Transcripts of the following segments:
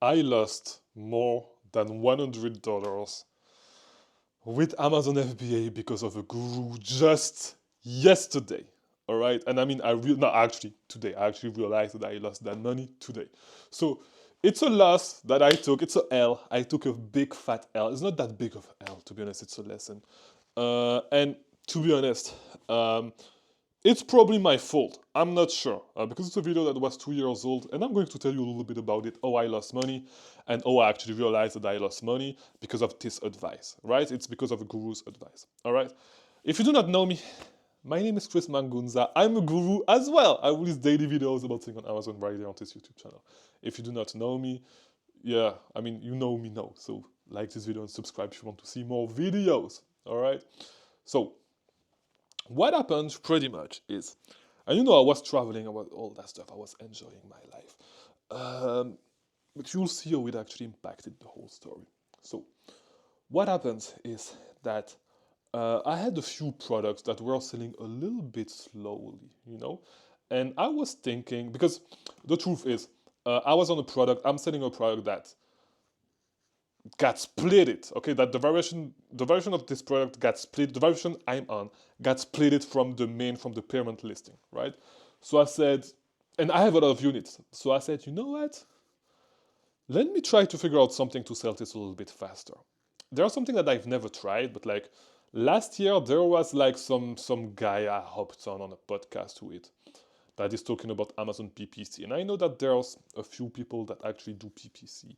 I lost more than $100 with Amazon FBA because of a guru just yesterday. All right. And I mean, no, actually, today, I actually realized that I lost that money today. So it's a loss that I took. It's a L. I took a big fat L. It's not that big of an L, to be honest. It's a lesson. And to be honest, it's probably my fault. I'm not sure because it's a video that was 2 years old, and I'm going to tell you a little bit about it. Oh, I lost money, and oh, I actually realized that I lost money because of this advice. Right? It's because of a guru's advice. All right. If you do not know me, my name is Chris Mangunza. I'm a guru as well. I release daily videos about things on Amazon right there on this YouTube channel. If you do not know me, yeah, I mean you know me now. So like this video and subscribe if you want to see more videos. All right. So what happened pretty much is, and I was traveling, about all that stuff, I was enjoying my life. But you'll see how it actually impacted the whole story. So, what happens is that I had a few products that were selling a little bit slowly. And I was thinking, because the truth is, I'm selling a product that got split it. Okay, that the version of this product got split. The version I'm on got split it from the parent listing, right? So I said, and I have a lot of units. So I said, you know what? Let me try to figure out something to sell this a little bit faster. There's something that I've never tried, but like last year there was like some guy I hopped on a podcast with that is talking about Amazon PPC, and I know that there's a few people that actually do PPC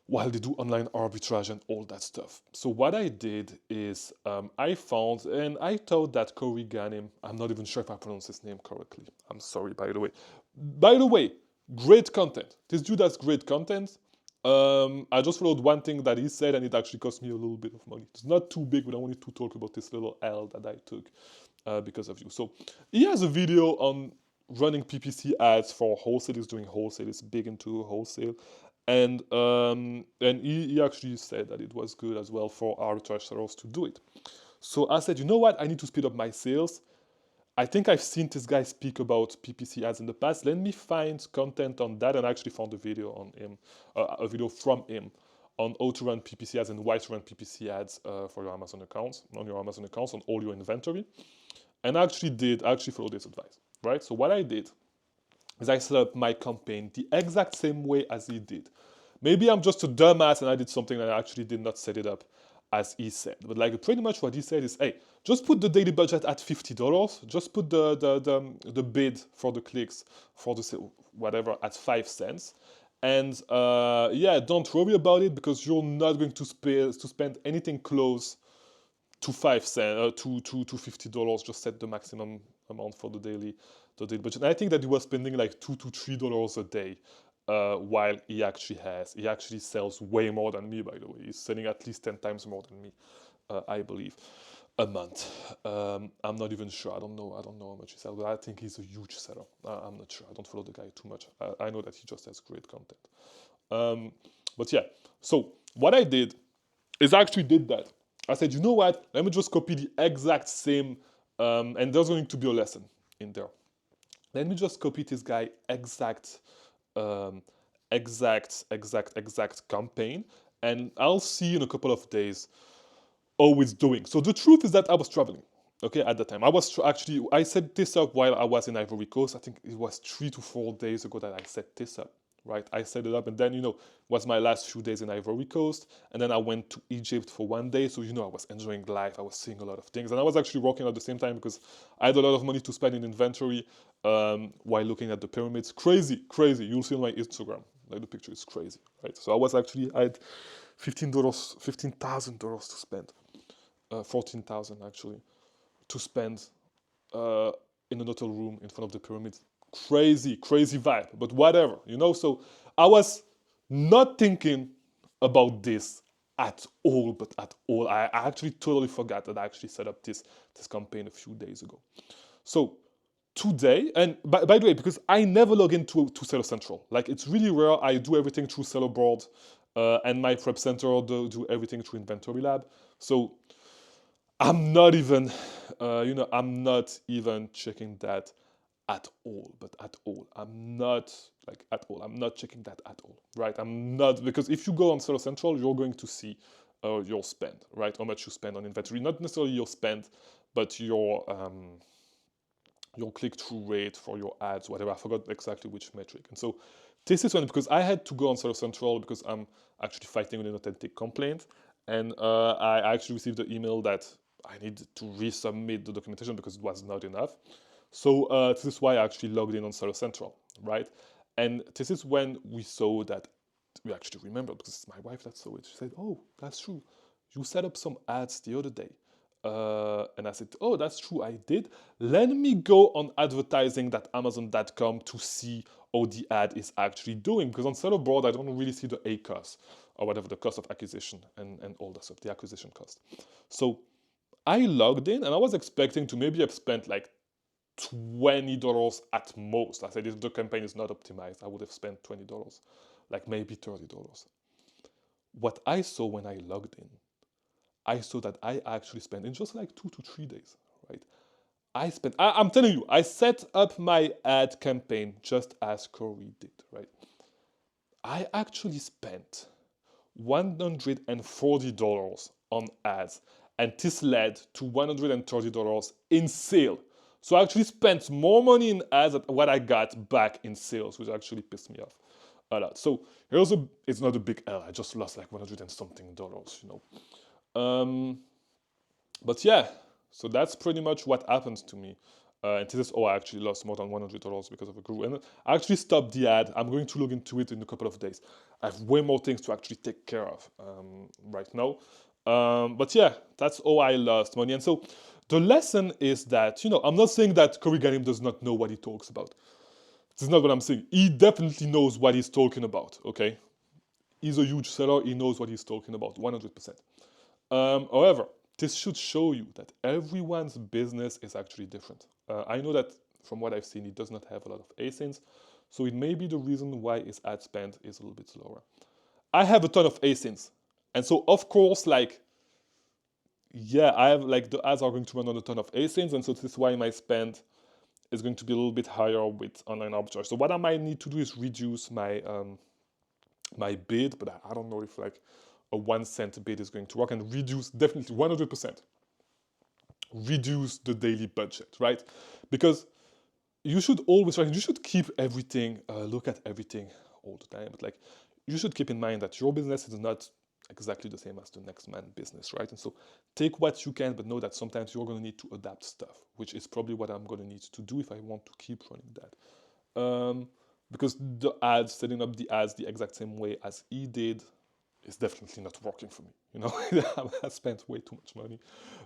while they do online arbitrage and all that stuff. So what I did is I found, and I thought that Corey Ganim, I'm not even sure if I pronounced his name correctly. I'm sorry, by the way. By the way, great content. This dude has great content. I just followed one thing that he said, and it actually cost me a little bit of money. It's not too big, but I wanted to talk about this little L that I took because of you. So he has a video on running PPC ads for wholesale. He's doing wholesale. He's big into wholesale, and he actually said that it was good as well for arbitrage sellers to do it. So I said, you know what? I need to speed up my sales. I think I've seen this guy speak about PPC ads in the past. Let me find content on that, and I actually found a video on him, a video from him on how to run PPC ads and why to run PPC ads for your Amazon accounts, on all your inventory. And I actually followed this advice, right? So what I did is I set up my campaign the exact same way as he did. Maybe I'm just a dumbass and I did something and I actually did not set it up as he said. But like pretty much what he said is, hey, just put the daily budget at $50. Just put the bid for the clicks for the whatever at 5 cents. And yeah, don't worry about it because you're not going to spend anything close to 5 cents to $50. Just set the maximum amount for the daily budget. And I think that he was spending like $2 to $3 a day, while he actually sells way more than me. By the way, he's selling at least 10 times more than me, I believe, a month. I'm not even sure. I don't know how much he sells, but I think he's a huge seller. I'm not sure. I don't follow the guy too much. I know that he just has great content. But yeah, so what I did is I actually did that. I said, you know what? Let me just copy the exact same, and there's going to be a lesson in there. Let me just copy this guy um, exact campaign, and I'll see in a couple of days how it's doing. So the truth is that I was traveling. Okay, at the time, I set this up while I was in Ivory Coast. I think it was 3 to 4 days ago that I set this up. Right, I set it up, and then was my last few days in Ivory Coast, and then I went to Egypt for one day. So I was enjoying life. I was seeing a lot of things, and I was actually working at the same time because I had a lot of money to spend in inventory while looking at the pyramids. Crazy, crazy. You'll see on my Instagram. Like the picture is crazy, right? So I had $15,000 to spend, 14,000 actually, to spend uh, in an hotel room in front of the pyramids. Crazy, crazy vibe, but whatever. So I was not thinking about this at all, but at all. I actually totally forgot that I actually set up this campaign a few days ago. So today, and by the way, because I never log into to Seller Central, like it's really rare. I do everything through Seller Board, and my prep center do everything through Inventory Lab. So I'm not even, I'm not even checking that at all, but at all. I'm not like at all. I'm not checking that at all, right? I'm not, because if you go on Seller Central, you're going to see your spend, right? How much you spend on inventory, not necessarily your spend, but your click-through rate for your ads, whatever. I forgot exactly which metric. And so this is when, because I had to go on Seller Central because I'm actually fighting with an authentic complaint, and I actually received the email that I needed to resubmit the documentation because it was not enough. So this is why I actually logged in on Seller Central, right? And this is when we saw that we actually remembered, because it's my wife that saw it. She said, "Oh, that's true. You set up some ads the other day." And I said, "Oh, that's true, I did. Let me go on advertising.amazon.com to see how the ad is actually doing. Because on Seller Board, I don't really see the ACOS or whatever, the cost of acquisition and all that stuff, the acquisition cost." So I logged in and I was expecting to maybe have spent like $20 at most. I said, if the campaign is not optimized, I would have spent $20, like maybe $30. What I saw when I logged in, I saw that I actually spent in just like 2 to 3 days, right? I'm telling you, I set up my ad campaign just as Corey did, right? I actually spent $140 on ads, and this led to $130 in sale. So I actually spent more money in ads than what I got back in sales, which actually pissed me off a lot. So it's not a big L. I just lost like 100 and something dollars, you know. But yeah, so that's pretty much what happens to me. And this is, oh, I actually lost more than $100 because of a guru. And I actually stopped the ad. I'm going to look into it in a couple of days. I have way more things to actually take care of right now. But yeah, that's how I lost money. And so the lesson is that, I'm not saying that Corey Ganim does not know what he talks about. This is not what I'm saying. He definitely knows what he's talking about, okay? He's a huge seller. He knows what he's talking about, 100%. However, this should show you that everyone's business is actually different. I know that from what I've seen, he does not have a lot of ASINs, so it may be the reason why his ad spend is a little bit slower. I have a ton of ASINs, and so of course, like, yeah, I have like the ads are going to run on a ton of ASINs, and so this is why my spend is going to be a little bit higher with online arbitrage. So what I might need to do is reduce my my bid, but I don't know if like a 1 cent bid is going to work, and reduce definitely 100%. Reduce the daily budget, right? Because you should always, right, you should keep everything, look at everything all the time, but like you should keep in mind that your business is not exactly the same as the next man business, right? And so take what you can, but know that sometimes you're going to need to adapt stuff, which is probably what I'm going to need to do if I want to keep running that. Because the ads, setting up the ads the exact same way as he did, is definitely not working for me. I spent way too much money,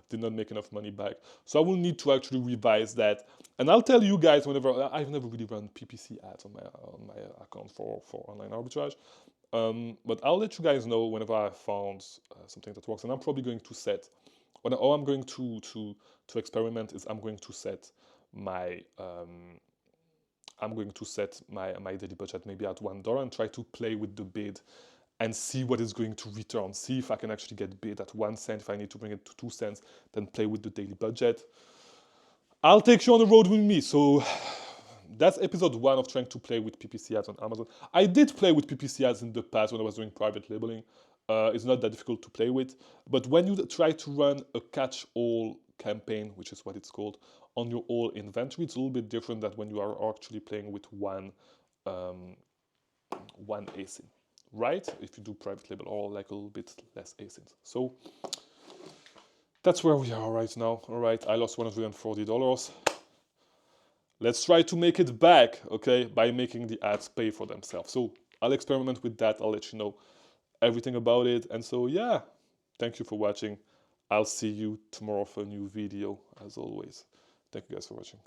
did not make enough money back. So I will need to actually revise that. And I'll tell you guys whenever, I've never really run PPC ads on my account for online arbitrage. But I'll let you guys know whenever I found something that works. And I'm probably going to set, all I'm going to experiment is I'm going to set my my daily budget maybe at $1 and try to play with the bid and see what is going to return. See if I can actually get bid at 1 cent. If I need to bring it to 2 cents, then play with the daily budget. I'll take you on the road with me. So that's episode 1 of trying to play with PPC ads on Amazon. I did play with PPC ads in the past when I was doing private labeling. It's not that difficult to play with. But when you try to run a catch-all campaign, which is what it's called, on your all inventory, it's a little bit different than when you are actually playing with one ASIN, right? If you do private label, or like a little bit less ASINs. So that's where we are right now. All right, I lost $140. Let's try to make it back, okay, by making the ads pay for themselves. So I'll experiment with that. I'll let you know everything about it. And so, yeah, thank you for watching. I'll see you tomorrow for a new video, as always. Thank you guys for watching.